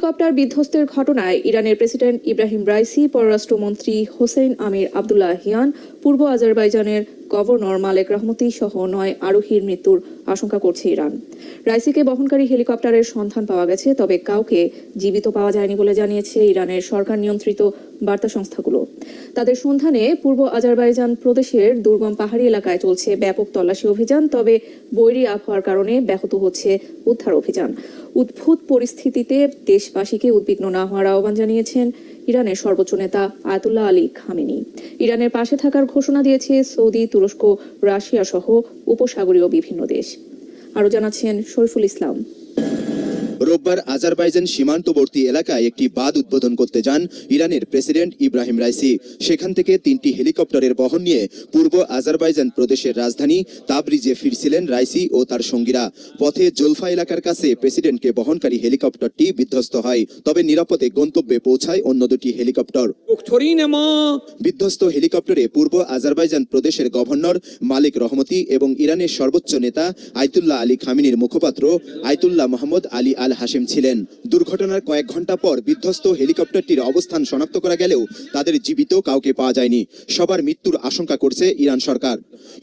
Helicopter বিধ্বস্তের ঘটনায় ইরানের president Ebrahim Raisi, পররাষ্ট্রমন্ত্রী হোসেইন আমির আবদুল্লাহিয়ান, পূর্ব আজারবাইজানের গভর্নর মালেক রহমতি সহ 9 আরোহীর মৃত্যুর আশঙ্কা করছে ইরান। রাইসিকে বহনকারী হেলিকপ্টারের সন্ধান পাওয়া গেছে, তবে কাউকে জীবিত পাওয়া যায়নি বলে জানিয়েছে ইরানের সরকার নিয়ন্ত্রিত বার্তা সংস্থাগুলো। তাদের সন্ধানে পূর্ব আজারবাইজান প্রদেশের দুর্গম পাহাড়ি এলাকায় চলছে ব্যাপক তল্লাশি অভিযান, তবে বৈরী আবহাওয়ার কারণে ব্যাহত হচ্ছে উদ্ধার অভিযান। উদ্ভূত পরিস্থিতিতে দেশবাসীকে উদ্বিগ্ন না হওয়ার আহ্বান জানিয়েছেন ইরানের সর্বোচ্চ নেতা আয়াতুল্লাহ আলী খামেনি। ইরানের পাশে থাকার ঘোষণা দিয়েছে সৌদি, তুরস্ক, রাশিয়া সহ উপসাগরীয় বিভিন্ন দেশ। আরও জানাচ্ছেন শরীফুল ইসলাম। রোববার আজারবাইজান সীমান্তবর্তী এলাকায় একটি বাঁধ উদ্বোধন করতে যান ইরানের প্রেসিডেন্ট ইব্রাহিম রাইসি। সেখান থেকে 3টি হেলিকপ্টারের বহন নিয়ে পূর্ব আজারবাইজান প্রদেশের রাজধানী তাবরিজে ফিরছিলেন রাইসি ও তার সঙ্গীরা। পথে জোলফা এলাকার কাছে প্রেসিডেন্টকে বহনকারী হেলিকপ্টারটি বিধ্বস্ত হয়, তবে নিরাপদে গন্তব্যে পৌঁছায় অন্য 2টি হেলিকপ্টার। বিধ্বস্ত হেলিকপ্টারে পূর্ব আজারবাইজান প্রদেশের গভর্নর মালেক রহমতি এবং ইরানের সর্বোচ্চ নেতা আয়াতুল্লাহ আলী খামেনির মুখপাত্র আয়াতুল্লাহ মোহাম্মদ আলী আল হাশেম ছিলেন। দুর্ঘটনার কয়েক ঘন্টা পর বিধ্বস্ত হেলিকপ্টারটির অবস্থান শনাক্ত করা গেলেও তাদের জীবিত কাউকে পাওয়া যায়নি। সবার মৃত্যুর আশঙ্কা করছে ইরান সরকার।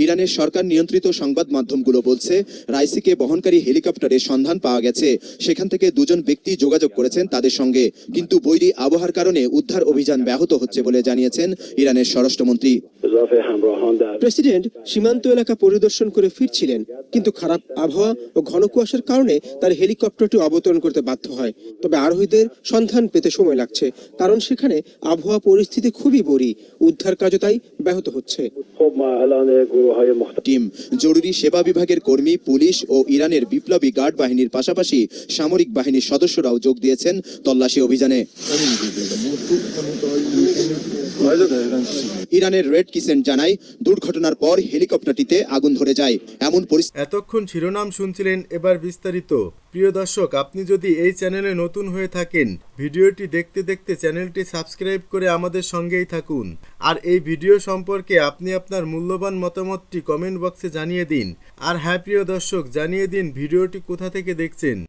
ইরানের সরকার নিয়ন্ত্রিত সংবাদ মাধ্যমগুলো বলছে, রাইসিকে বহনকারী হেলিকপ্টারের সন্ধান পাওয়া গেছে। সেখান থেকে 2জন ব্যক্তি যোগাযোগ করেছেন তাদের সঙ্গে, কিন্তু বৈরী আবহাওয়ার কারণে উদ্ধার অভিযান ব্যাহত হচ্ছে বলে জানিয়েছেন ইরানের স্বরাষ্ট্রমন্ত্রী। প্রেসিডেন্ট সীমান্ত এলাকা পরিদর্শন করে ফিরছিলেন, কিন্তু খারাপ আবহাওয়া ও ঘন কুয়াশার কারণে তার হেলিকপ্টারটি অবতরণ করতে বাধ্য হয়। তবে আরোহীদের সন্ধান পেতে সময় লাগছে, কারণ সেখানে আবহাওয়া পরিস্থিতি খুবই বৈরী। উদ্ধার কাজও তাই ব্যাহত হচ্ছে। টিম, জরুরি সেবা বিভাগের কর্মী, পুলিশ ও ইরানের বিপ্লবী গার্ড বাহিনীর পাশাপাশি সামরিক বাহিনীর সদস্যরাও যোগ দিয়েছেন তল্লাশি অভিযানে। ইরানের রেড ক্রিসেন্ট জানায়, দুর্ঘটনার পর হেলিকপ্টারটিতে আগুন ধরে যায়। এমন পরিস্থিতি। এতক্ষণ শিরোনাম শুনছিলেন, এবার বিস্তারিত। প্রিয় দর্শক, আপনি যদি এই চ্যানেলে নতুন হয়ে থাকেন, ভিডিওটি দেখতে দেখতে চ্যানেলটি সাবস্ক্রাইব করে আমাদের সঙ্গেই থাকুন। আর এই ভিডিও সম্পর্কে আপনি আপনার মূল্যবান মতামতটি কমেন্ট বক্সে জানিয়ে দিন। আর হ্যাঁ প্রিয় দর্শক, জানিয়ে দিন ভিডিওটি কোথা থেকে দেখছেন।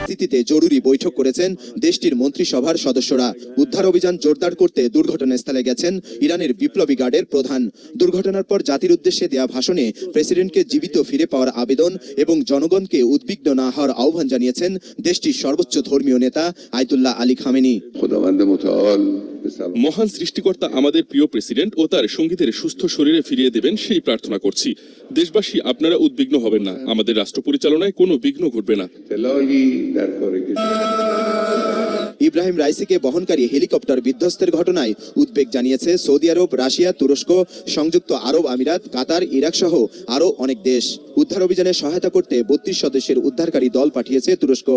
পরিস্থিতিতে জরুরি বৈঠক করেছেন দেশটির মন্ত্রিসভার সদস্যরা। উদ্ধার অভিযান জোরদার করতে দুর্ঘটনাস্থলে গেছেন ইরানের বিপ্লবী গার্ডের প্রধান। দুর্ঘটনার পর জাতির উদ্দেশ্যে দেয়া ভাষণে প্রেসিডেন্টকে জীবিত ফিরে পাওয়ার আবেদন এবং জনগণকে উদ্বিগ্ন না হওয়ার আহ্বান জানিয়েছেন দেশটির সর্বোচ্চ ধর্মীয় নেতা আয়াতুল্লাহ আলী খামেনি। মহান সৃষ্টিকর্তা আমাদের প্রিয় প্রেসিডেন্ট ও তার সঙ্গীদের সুস্থ শরীরে ফিরিয়ে দেবেন সেই প্রার্থনা করছি। দেশবাসী, আপনারা উদ্বিগ্ন হবেন না, আমাদের রাষ্ট্র পরিচালনায় কোনো বিঘ্ন ঘটবে না। ইব্রাহিম রাইসিকে বহনকারী হেলিকপ্টার বিধ্বস্তের ঘটনায় উদ্বেগ জানিয়েছে সৌদি আরব, রাশিয়া, তুরস্ক, সংযুক্ত আরব আমিরাত, কাতার, ইরাক সহ আরও অনেক দেশ। উদ্ধার অভিযানে সহায়তা করতে 32 সদস্যের উদ্ধারকারী দল পাঠিয়েছে তুরস্ক।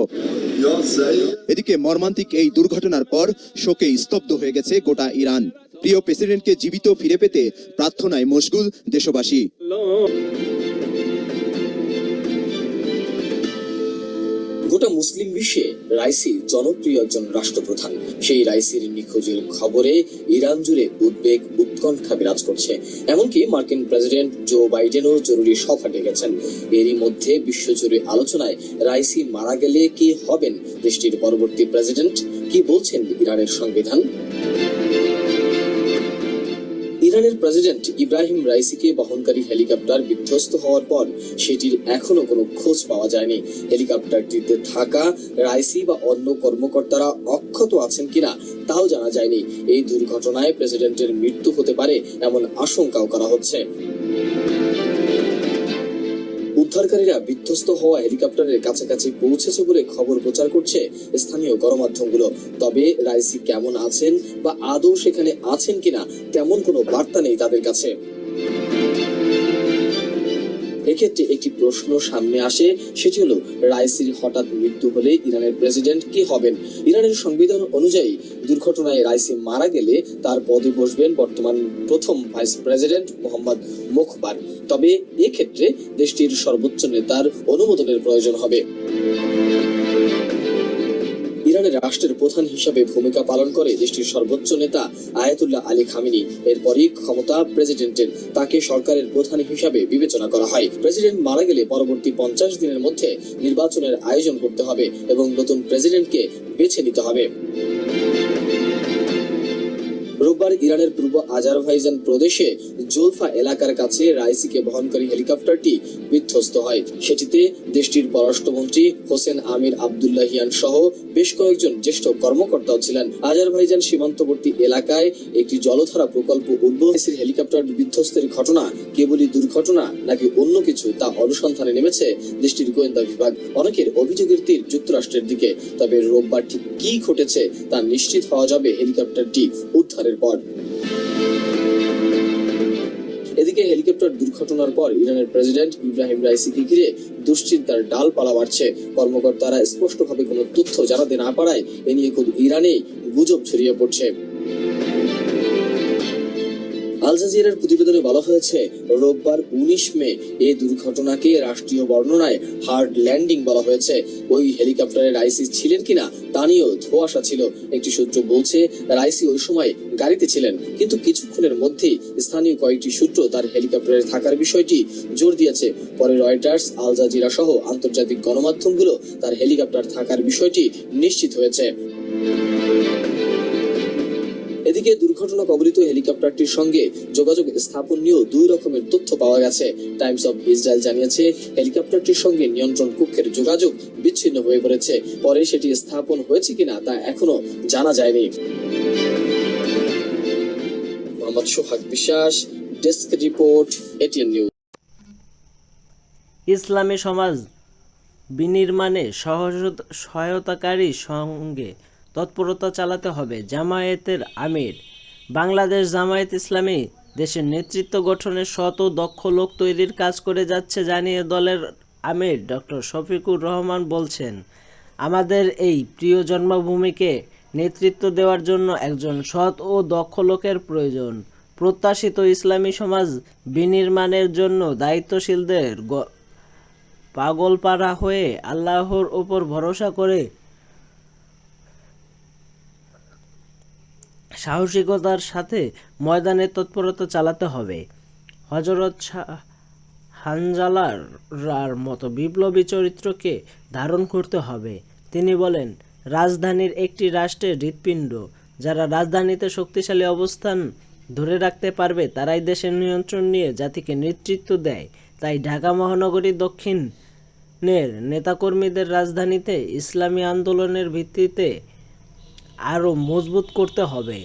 এদিকে মর্মান্তিক এই দুর্ঘটনার পর শোকে স্তব্ধ হয়ে গেছে গোটা ইরান। প্রিয় প্রেসিডেন্টকে জীবিত ফিরে পেতে প্রার্থনায় মশগুল দেশবাসী। গোটা মুসলিম বিশ্বে রাইসি জনপ্রিয় একজন রাষ্ট্রপ্রধান। সেই রাইসির নিখোঁজের খবরে ইরান জুড়ে উদ্বেগ, উৎকণ্ঠা বিরাজ করছে। এমনকি মার্কিন প্রেসিডেন্ট জো বাইডেনও জরুরি সভা ডেকেছেন। এরই মধ্যে বিশ্বজুড়ে আলোচনায় রাইসি মারা গেলে কি হবেন দেশটির পরবর্তী প্রেসিডেন্ট, কি বলছেন ইরানের সংবিধান। ইরানের প্রেসিডেন্ট ইব্রাহিম রাইসিকে বহনকারী হেলিকপ্টার বিধ্বস্ত হওয়ার পর সেটির এখনো কোনো খোঁজ পাওয়া যায়নি। হেলিকপ্টারটিতে থাকা রাইসি বা অন্য কর্মকর্তারা অক্ষত আছেন কিনা তাও জানা যায়নি। এই দুর্ঘটনায় প্রেসিডেন্টের মৃত্যু হতে পারে এমন আশঙ্কাও করা হচ্ছে। উদ্ধারকারীরা বিধ্বস্ত হওয়া হেলিকপ্টারের কাছাকাছি পৌঁছেছে বলে খবর প্রচার করছে স্থানীয় গণমাধ্যমগুলো। তবে রাইসি কেমন আছেন বা আদৌ সেখানে আছেন কিনা তেমন কোনো বার্তা নেই তাদের কাছে। এক্ষেত্রে একটি প্রশ্ন সামনে আসে, সেটি হলো রাইসির হঠাৎ মৃত্যু হলে ইরানের প্রেসিডেন্ট কি হবেন। ইরানের সংবিধান অনুযায়ী দুর্ঘটনায় রাইসি মারা গেলে তার পদে বসবেন বর্তমান প্রথম ভাইস প্রেসিডেন্ট মোহাম্মদ মোখবার। তবে এক্ষেত্রে দেশটির সর্বোচ্চ নেতার অনুমোদনের প্রয়োজন হবে। ইরানের রাষ্ট্রের প্রধান হিসাবে ভূমিকা পালন করে দেশটির সর্বোচ্চ নেতা আয়াতুল্লাহ আলী খামেনি। এরপরই ক্ষমতা প্রেসিডেন্টের, তাকে সরকারের প্রধান হিসাবে বিবেচনা করা হয়। প্রেসিডেন্ট মারা গেলে পরবর্তী 50 দিনের মধ্যে নির্বাচনের আয়োজন করতে হবে এবং নতুন প্রেসিডেন্টকে বেছে নিতে হবে। রোববার ইরানের পূর্ব আজারবাইজান প্রদেশে জোলফা এলাকার কাছে রাইসিকে বহনকারী হেলিকপ্টারটি বিধ্বস্ত হয়। সেটিতে দেশটির পররাষ্ট্রমন্ত্রী হোসেন আমির আবদুল্লাহিয়ান সহ বেশ কয়েকজন জ্যেষ্ঠ কর্মকর্তাও ছিলেন। আজারবাইজান সীমান্তবর্তী এলাকায় একটি জলধারা প্রকল্প উদ্বোধনের হেলিকপ্টার বিধ্বস্তের ঘটনা কেবলই দুর্ঘটনা নাকি অন্য কিছু তা অনুসন্ধানে নেমেছে দেশটির গোয়েন্দা বিভাগ। অনেকের অভিযোগের তীর যুক্তরাষ্ট্রের দিকে। তবে রোববার ঠিক কি ঘটেছে তা নিশ্চিত হওয়া যাবে হেলিকপ্টারটি উদ্ধারের পর। এদিকে হেলিকপ্টার দুর্ঘটনার পর ইরানের প্রেসিডেন্ট ইব্রাহিম রাইসিকে ঘিরে দুশ্চিন্তার ডালপালা বাড়ছে। কর্মকর্তারা স্পষ্টভাবে কোনো তথ্য জানাতে না পারায় এ নিয়ে খুব ইরানেই গুজব ছড়িয়ে পড়ছে। আল জাজিরার প্রতিবেদনে বলা হয়েছে, রোববার 19 মে এই দুর্ঘটনাকে রাষ্ট্রীয় বর্ণনায় হার্ড ল্যান্ডিং বলা হয়েছে। ওই হেলিকপ্টারে রাইসি ছিলেন কিনা তা নিয়েও ধোঁয়াশা ছিল। একটি সূত্র বলছে রাইসি ওই সময় গাড়িতে ছিলেন, কিন্তু কিছুক্ষণের মধ্যেই স্থানীয় কয়েকটি সূত্র তার হেলিকপ্টারে থাকার বিষয়টি জোর দিয়েছে। পরে রয়টার্স, আল জাজিরা সহ আন্তর্জাতিক গণমাধ্যমগুলো তার হেলিকপ্টার থাকার বিষয়টি নিশ্চিত হয়েছে। এদিকে দুর্ঘটনা কবলিত হেলিকপ্টারটির সঙ্গে যোগাযোগ স্থাপন নিয়েও দুই রকমের তথ্য পাওয়া গেছে। টাইমস অফ ইসরায়েল জানিয়েছে হেলিকপ্টারটির সঙ্গে নিয়ন্ত্রণ কক্ষের যোগাযোগ বিচ্ছিন্ন হয়ে পড়েছে। পরে সেটি স্থাপন হয়েছে কিনা তা এখনো জানা যায়নি। মোহাম্মদ সোহাগ বিশ্বাস, ডেস্ক রিপোর্ট, এটিএন নিউজ। ইসলামী সমাজ বিনির্মাণে সহায়তাকারী সঙ্গে তৎপরতা চালাতে হবে জামায়াতের আমির। বাংলাদেশ জামায়াত ইসলামী দেশের নেতৃত্ব গঠনে সৎ ও দক্ষ লোক তৈরির কাজ করে যাচ্ছে জানিয়ে দলের আমির ডক্টর শফিকুর রহমান বলছেন, আমাদের এই প্রিয় জন্মভূমিকে নেতৃত্ব দেওয়ার জন্য একজন সৎ ও দক্ষ লোকের প্রয়োজন। প্রত্যাশিত ইসলামী সমাজ বিনির্মাণের জন্য দায়িত্বশীলদের পাগলপাড়া হয়ে আল্লাহর ওপর ভরসা করে সাহসিকতার সাথে ময়দানে তৎপরতা চালাতে হবে। হযরত হানজালার মতো বিপ্লবী চরিত্রকে ধারণ করতে হবে। তিনি বলেন, রাজধানীর একটি রাষ্ট্রের হৃৎপিণ্ড। যারা রাজধানীতে শক্তিশালী অবস্থান ধরে রাখতে পারবে তারাই দেশের নিয়ন্ত্রণ নিয়ে জাতিকে নেতৃত্ব দেয়। তাই ঢাকা মহানগরী দক্ষিণের নেতাকর্মীদের রাজধানীতে ইসলামী আন্দোলনের ভিত্তিতে আরও মজবুত করতে হবে।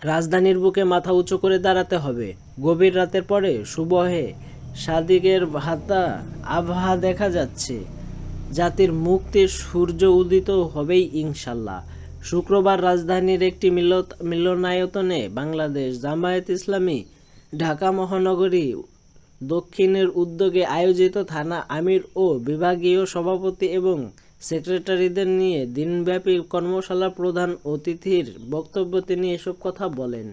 রাজধানীর বুকে মাথা উঁচু করে দাঁড়াতে হবে। গভীর রাতের পরে সুবহে সাদিকের আবহাওয়া দেখা যাচ্ছে। জাতির মুক্তির সূর্য উদিত হবেই ইনশাল্লাহ। শুক্রবার রাজধানীর একটি মিলনায়তনে বাংলাদেশ জামায়াত ইসলামী ঢাকা মহানগরী দক্ষিণের উদ্যোগে আয়োজিত থানা আমির ও বিভাগীয় সভাপতি এবং সেক্রেটারিদের নিয়ে দিনব্যাপী কর্মশালা প্রধান অতিথির বক্তব্যে তিনি এসব কথা বলেন।